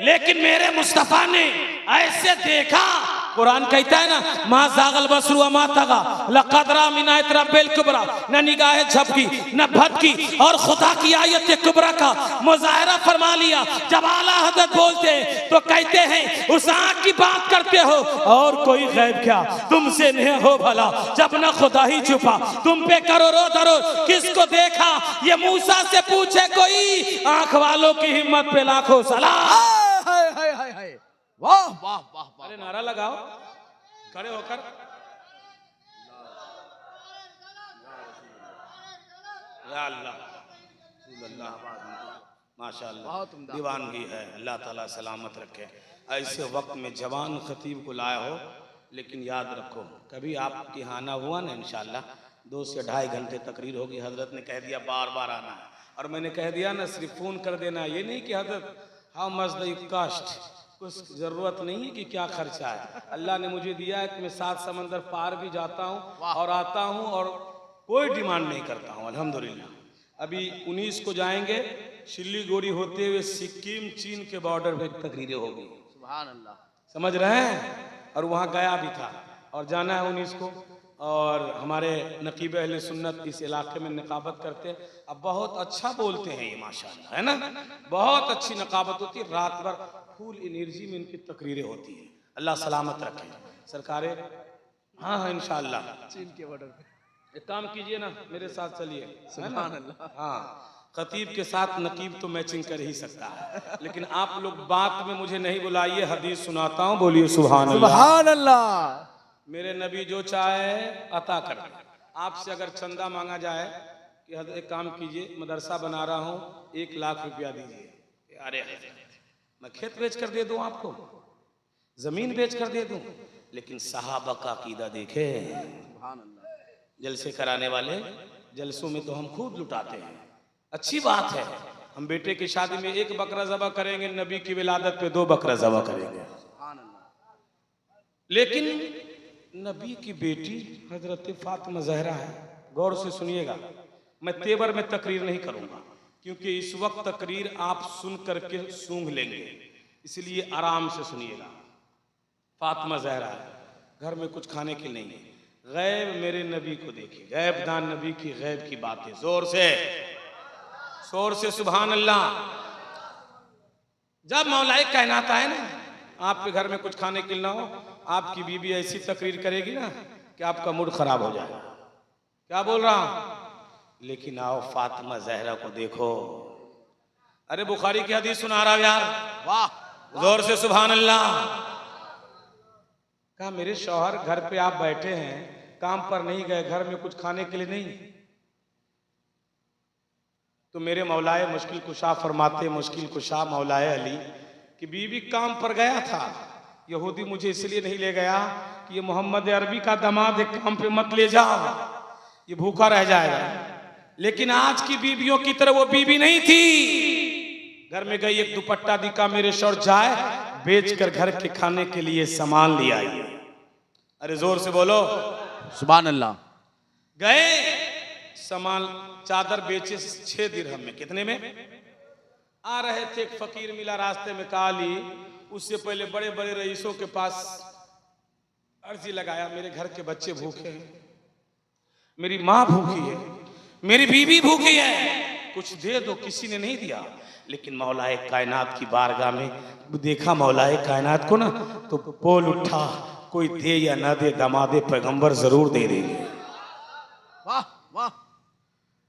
लेकिन मेरे मुस्तफा ने ऐसे देखा। कुरान कहता है ना, मा ज़ागल बसरु व मा तगा लक़द रा मिन आयत रब्बिल कुबरा, न निगाहें झपकी न भटकी, और खुदा की आयत कुबरा का मुज़ाहरा फरमा लिया। जब आला हज़रत बोलते हैं तो कहते हैं उस आँख की बात करते हो, और कोई गैब क्या तुमसे नहीं हो भला, जब न खुदा ही छुपा तुम पे करोड़ों दरों किसको देखा। ये मूसा से पूछे कोई, आँख वालों की हिम्मत पे लाखों सलाम। वाह वाह वाह। अरे नारा लगाओ खड़े होकर। या अल्लाह, माशाअल्लाह, दीवानगी है। अल्लाह ताला सलामत रखे। ऐसे वक्त में जवान खतीब को लाया हो, लेकिन याद रखो कभी आपके यहाँ आना हुआ ना, इंशाअल्लाह 2 से 2.5 घंटे तकरीर होगी। हजरत ने कह दिया बार बार आना है, और मैंने कह दिया ना सिर्फ फोन कर देना। ये नहीं कि हजरत हाउ मच द कॉस्ट, कुछ ज़रूरत नहीं है कि क्या खर्चा है। अल्लाह ने मुझे दिया है कि मैं 7 समंदर पार भी जाता हूँ और आता हूँ, और कोई डिमांड नहीं करता हूँ अल्हम्दुलिल्लाह। अभी 19 को जाएंगे, सिल्लीगुड़ी होते हुए सिक्किम चीन के बॉर्डर पे तकरीरें होगी। सुभान अल्लाह, समझ रहे हैं? और वहाँ गया भी था, और जाना है 19 को। और हमारे नकीब अहले सुन्नत इस इलाके में नकाबत करते हैं। अब बहुत अच्छा बोलते हैं ये माशाअल्लाह, है ना, बहुत अच्छी नकाबत होती है। रात भर फुल एनर्जी में इनकी तकरीरें होती हैं। अल्लाह सलामत रखे सरकारे। हाँ हाँ इंशाअल्लाह चीन के बॉर्डर पे एक काम कीजिए ना, मेरे साथ चलिए। सुभान अल्लाह। हाँ, खतीब के साथ नकीब तो मैचिंग कर ही सकता है, लेकिन आप लोग बात में मुझे नहीं बुलाइए, हदीस सुनाता हूँ। बोलिए सुभान अल्लाह। सुभान अल्लाह। मेरे नबी जो चाहे अता कर। आपसे अगर चंदा मांगा जाए कि हजरत एक काम कीजिए, मदरसा बना रहा हूँ 1 लाख रुपया दीजिए, अरे मैं खेत बेच कर दे दूं आपको, जमीन बेच कर दे दूं, लेकिन सहाबा का अकीदा देखे। जलसे कराने वाले जलसों में तो हम खूब लुटाते हैं, अच्छी बात है। हम बेटे की शादी में 1 बकरा ज़बह करेंगे, नबी की विलादत पे 2 बकरा ज़बह करेंगे। लेकिन नबी की बेटी हजरत फातिमा ज़हरा है। गौर से सुनिएगा, मैं तेवर में तकरीर नहीं करूंगा, क्योंकि इस वक्त तकरीर आप सुन करके सूंघ लेंगे, इसलिए आराम से सुनिएगा। फातिमा ज़हरा है, घर में कुछ खाने के नहीं है। गैब मेरे नबी को देखिए, गैब दान नबी की गैब की बातें। जोर से सुभान अल्लाह। जब मौलाए कायनात आए ना, आपके घर में कुछ खाने के लिए ना हो, आपकी बीबी ऐसी तकरीर करेगी ना कि आपका मूड खराब हो जाएगा। क्या बोल रहा हूं? लेकिन आओ फातिमा ज़हरा को देखो। अरे बुखारी की हदीस सुना रहा यार, वाह, जोर से सुभान अल्लाह। कहा मेरे शौहर घर पे आप बैठे हैं, काम पर नहीं गए, घर में कुछ खाने के लिए नहीं। तो मेरे मौलाए मुश्किल कुशा फरमाते, मुश्किल कुशा मौलाए अली कि बीवी काम पर गया था, यहूदी मुझे इसलिए नहीं ले गया कि ये मोहम्मद अरबी का दामाद है, काम पे मत ले जाओ, ये भूखा रह जाएगा। लेकिन आज की बीवियों की तरह वो बीवी नहीं थी। घर में गई, एक दुपट्टा दिखा मेरे शौर जाए बेचकर घर के खाने के लिए सामान ले आई। अरे जोर से बोलो सुभान अल्लाह। गए सामान चादर बेचे 6 दिरहम में। कितने में? आ रहे थे, एक फकीर मिला रास्ते में, काली उससे पहले बड़े बड़े रईसों के पास अर्जी लगाया, मेरे घर के बच्चे भूखे हैं, मेरी माँ भूखी है, मेरी बीवी भूखी है, कुछ दे दो। किसी ने नहीं दिया, लेकिन मौलाए कायनात की बारगाह में देखा मौलाए कायनात को ना, तो बोल उठा कोई दे या ना दे, दमादे पैगंबर जरूर दे देंगे। वाह वाह।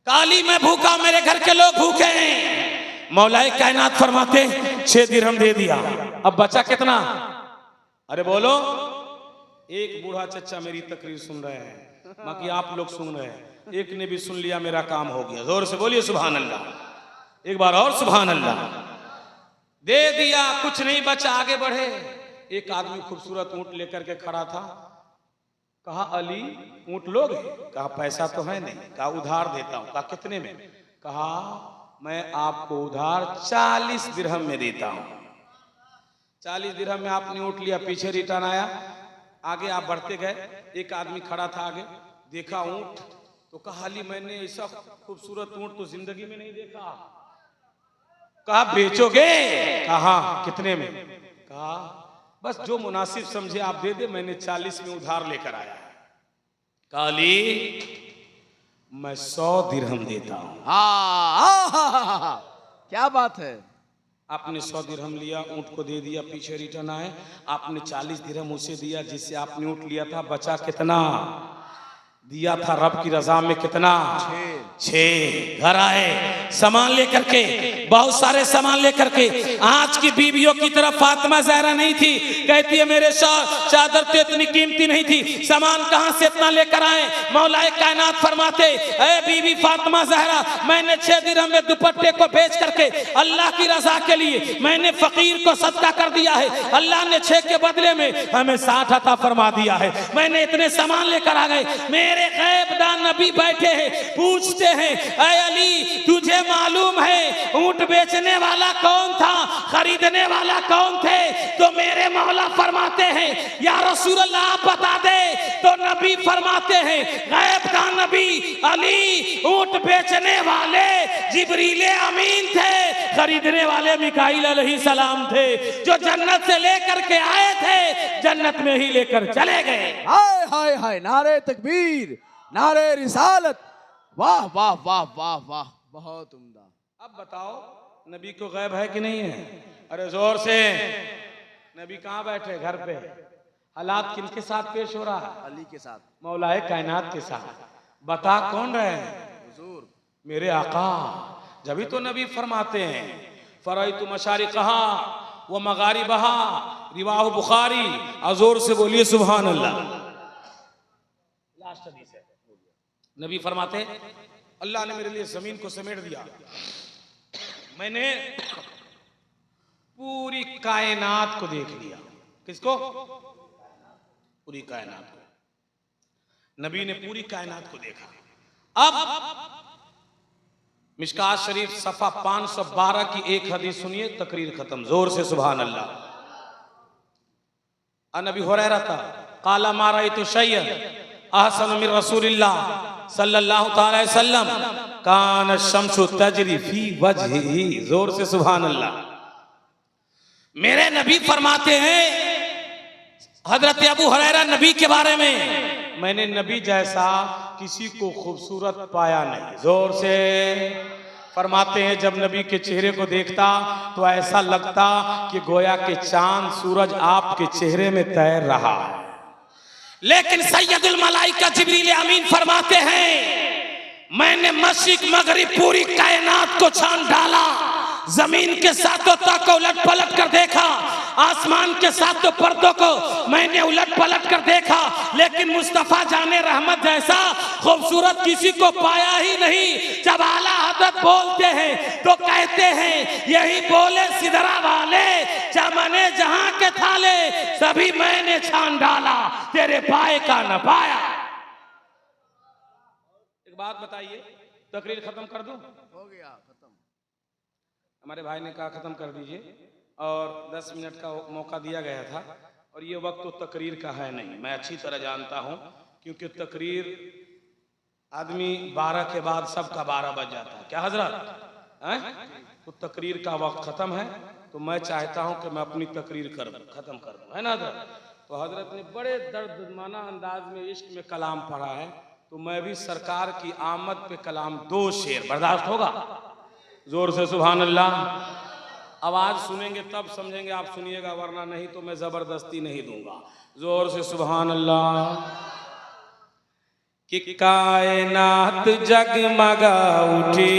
काली मैं भूखा, मेरे घर के लोग भूखे हैं। मौलाए कायनात फरमाते 6 दिरहम दे दिया। अब बचा कितना? अरे बोलो। एक बूढ़ा चचा मेरी तकरीर सुन रहे हैं, बाकी आप लोग सुन रहे हैं, एक ने भी सुन लिया मेरा काम हो गया। जोर से बोलिए सुभान अल्लाह। एक बार और सुभान अल्लाह। दे दिया, कुछ नहीं बचा, आगे बढ़े। एक आदमी खूबसूरत ऊंट लेकर के खड़ा था। कहा अली ऊंट लोगे? कहा पैसा तो है नहीं। कहा उधार देता हूं। कहा कितने में? कहा मैं आपको उधार 40 दिरहम में देता हूं। 40 दिरहम में आपने ऊंट लिया, पीछे रिटर्न आया, आगे आप बढ़ते गए। एक आदमी खड़ा था आगे, देखा ऊंट तो कहा अली मैंने ऐसा खूबसूरत ऊंट तो जिंदगी में नहीं देखा। कहा बेचोगे? कहा कितने में? कहा बस जो मुनासिब समझे आप दे दे, मैंने 40 में उधार लेकर आया। कहा अली मैं 100 दिरहम देता हूं। क्या बात है। आपने 100 दिरहम लिया, ऊंट को दे दिया, पीछे रिटर्न आए, आपने 40 दिरहम उसे दिया जिससे आपने ऊंट लिया था। बचा कितना? दिया था रब की रजा में कितना? 6। घर आए सामान लेकर के, बहुत सारे सामान लेकर के। आज की बीवियों की तरफ फातिमा ज़हरा नहीं थी, कहती है मेरे चादर तो इतनी कीमती नहीं थी, सामान कहां से इतना लेकर आए? मौलाए कायनात फरमाते ऐ बीवी फातिमा ज़हरा, मैंने 6 दिरहम में दुपट्टे को बेच करके अल्लाह की रजा के लिए मैंने फकीर को सदका कर दिया है। अल्लाह ने 6 के बदले में हमें 60 अता फरमा दिया है। मैंने इतने सामान लेकर आ गए। मेरे गैबदान नबी बैठे हैं, पूछते हैं ऐ अली तुझे मालूम है ऊंट बेचने वाला कौन था, खरीदने वाला कौन थे? तो मेरे मौला फरमाते हैं या रसूल अल्लाह आप बता दे। तो नबी फरमाते हैं गैबदान नबी अली ऊंट बेचने वाले जिब्रील अमीन थे, खरीदने वाले मिकाईल अलैहिस्सलाम थे, जो जन्नत से लेकर के आए थे जन्नत में ही लेकर चले गए। हाय हाय हाय, नारे तकबीर, नारे रिसालत, वाह वाह वाह वाह वाह, बहुत उम्दा। अब बताओ नबी को गैब है कि नहीं है? अरे जोर से। नबी कहाँ बैठे? घर पे। हालात किनके साथ पेश हो रहा है? अली के साथ, मौलाए कायनात के साथ। बता कौन रहे हैं? हुजूर मेरे आका। जब तो नबी फरमाते हैं फरअयतु मशारिक़हा व मगारिबहा, रिवाह बुखारी। अजोर से बोलिए सुभान अल्लाह। लास्ट हदीस है। नबी फरमाते अल्लाह ने मेरे लिए जमीन को समेट दिया, मैंने पूरी कायनात को देख लिया। किसको? पूरी कायनात को। नबी ने पूरी कायनात को देखा। अब मिशकात शरीफ सफा 512 की एक हदीस सुनिए, तकरीर खत्म। जोर से सुभान अल्लाह। नबी हुरैरा था काला मा रअयतु शय्यन अहसन मिन रसूलिल्लाह सल्लल्लाहु तआला अलैहि वसल्लम कान शम्सु तजरी फी वजहिही। जोर से सुभान अल्लाह। मेरे नबी फरमाते हैं हजरत अबू हुरैरा नबी के बारे में, मैंने नबी जैसा किसी को खूबसूरत पाया नहीं। जोर से फरमाते हैं जब नबी के चेहरे को देखता तो ऐसा लगता कि गोया के चांद सूरज आपके चेहरे में तैर रहा है। लेकिन सैयदुल मलाइका जिब्रील अमीन फरमाते हैं मैंने मशरिक मगरिब पूरी कायनात को छान डाला, जमीन के सातों तक को उलट पलट कर देखा, आसमान के सातों पर्दों को मैंने उलट पलट कर देखा, लेकिन मुस्तफा जाने रहमत जैसा खूबसूरत किसी को पाया ही नहीं। जब आला हजरत बोलते हैं तो कहते हैं यही बोले सिदरा वाले, चमने जहां के थाले सभी मैंने छान डाला, तेरे पाए का न पाया। एक बात बताइए, तकरीर खत्म कर दूं? हो गया खत्म। हमारे भाई ने कहा ख़त्म कर दीजिए, और 10 मिनट का मौका दिया गया था, और ये वक्त तो तकरीर का है नहीं, मैं अच्छी तरह जानता हूँ, क्योंकि तकरीर आदमी 12 के बाद सबका 12 बज जाता है। क्या हजरत हैं? तो तकरीर का वक्त ख़त्म है, तो मैं चाहता हूँ कि मैं अपनी तकरीर ख़त्म कर दूँ, है ना हजरत? तो हजरत ने बड़े दर्दमाना अंदाज में इश्क में कलाम पढ़ा है, तो मैं भी सरकार की आमद पे कलाम 2 शेर बर्दाश्त होगा? जोर से सुभान अल्लाह। आवाज सुनेंगे तब समझेंगे, आप सुनिएगा, वरना नहीं तो मैं जबरदस्ती नहीं दूंगा। जोर से सुभान अल्लाह। कि कायनात जगमगा उठी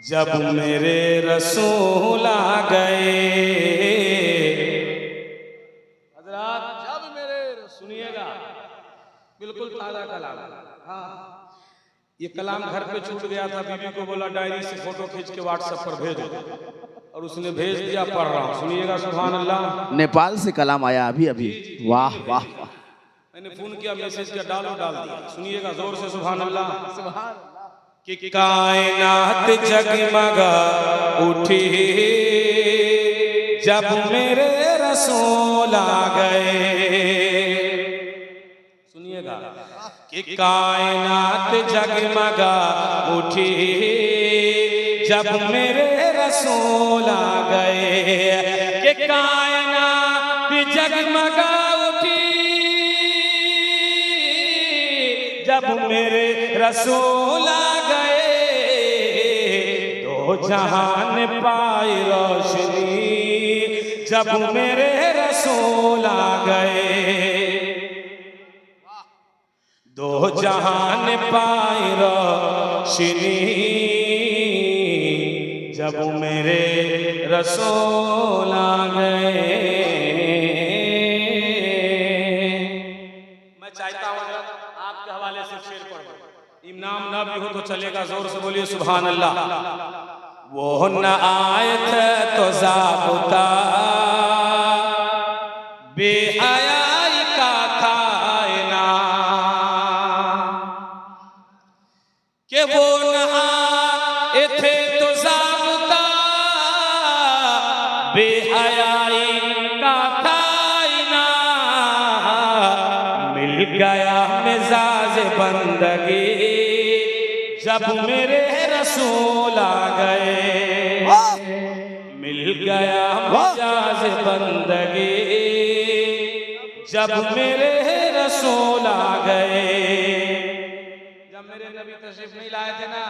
जब मेरे रसूल आ गए। हजरात जब मेरे सुनिएगा, बिल्कुल ताजा कलाम। हाँ, ये कलाम घर पे छूट गया था, बीबी को बोला डायरी से फोटो खींच के व्हाट्सएप पर भेजो, और उसने भेज दिया, पढ़ रहा हूँ, सुनिएगा सुभान अल्लाह। नेपाल से कलाम आया अभी अभी। वाह वाह वाह। मैंने फोन किया, मैसेज किया, डाल दिया, सुनिएगा जोर से सुभान अल्लाह। सुभान कि कायनात जगमगा उठी जब मेरे रसूल आ गए। सुनिएगा, कि कायनात जगमगा उठी जब मेरे रसूल आ गए। कि कायनात जगमगा उठी जब मेरे रसूल आ गए। दो जहान पाई रोशनी जब मेरे रसूल आ गए। दो जहान पाई रोशनी जब मेरे रसूल आ गए। मैं चाहता हूँ आपके हवाले से शेर पढ़ दो, इनाम ना भी हो तो चलेगा, जोर से बोलिए सुभान अल्लाह। वो न आए थे तो ज़ाबता बेहयाई का था ना, कि वो न आए थे तो ज़ाबता बेहयाई का था ना। मिल गया मिजाज बंदगी जब मेरे रसूल आ गए। मिल गया मिजाज बंदगी जब मेरे रसूल आ गए। जब मेरे नबी तशरीफ नहीं लाए थे ना,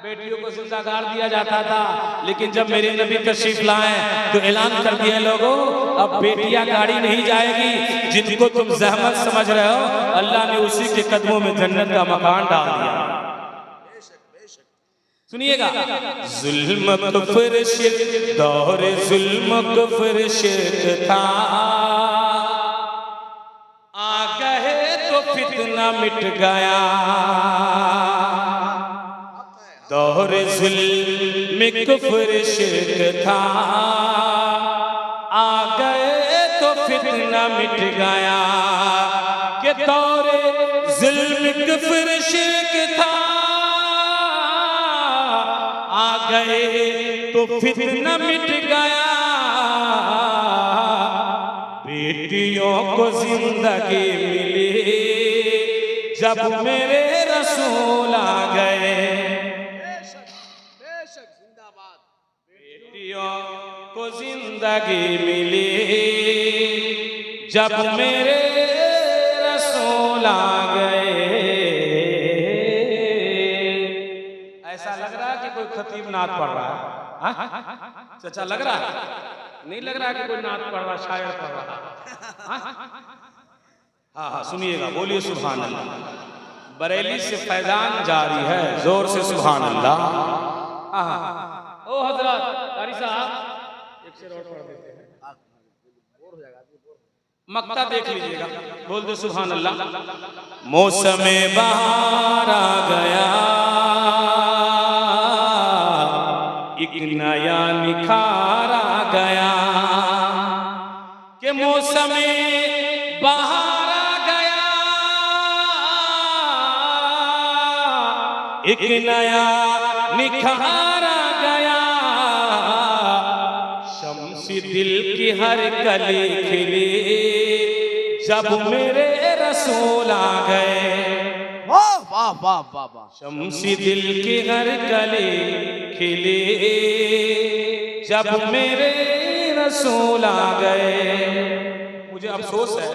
बेटियों को जिंदा गाड़ दिया जाता था, लेकिन जब मेरे नबी तशरीफ लाए तो ऐलान कर दिया, लोगों अब बेटियां गाड़ी नहीं जाएगी, जिनको तुम जहमत समझ रहे हो अल्लाह ने उसी के कदमों में जन्नत का मकान डाल दिया। सुनिएगा, जुल्म कुफ्र शिर्क दौर जुल्म कुफ्र शिर्क था, आ गए तो फितना मिट गया। दौर जुल्म कुफ्र शिर्क था, आ गए तो फितना मिट गया। कि दौर जुल्म कुफ्र शिर्क था, आ गए तो फितना मिट गया। बेटियों को जिंदगी मिली जब मेरे रसूल आ गए। बेटियों को जिंदगी मिली जब मेरे रसूल आ गए। ऐसा लग रहा है कि कोई खतीब नात पढ़ रहा है। चाचा लग रहा है? नहीं लग रहा कि कोई नात पढ़ रहा, शायर पढ़ रहा। हाँ हाँ सुनिएगा, बोलिए सुभान अल्लाह। बरेली से फैजान जारी है, जोर से सुभान अल्लाह। हाँ ओ हजरत कारी साहब एक शेर और पढ़ देते हैं, मक्ता देख लीजिएगा, बोल दो सुभान अल्लाह। मौसमे बहार आ गया, एक नया निखार आ गया। कि मौसमे बहार आ गया, एक नया निखार आ गया, शम्सी दिल की हर कली खिली जब मेरे रसूल आ गए। वाह वाह वाह वाह वाह। शम्सी दिल की हर कली खिली जब मेरे रसूल आ गए। मुझे अफसोस है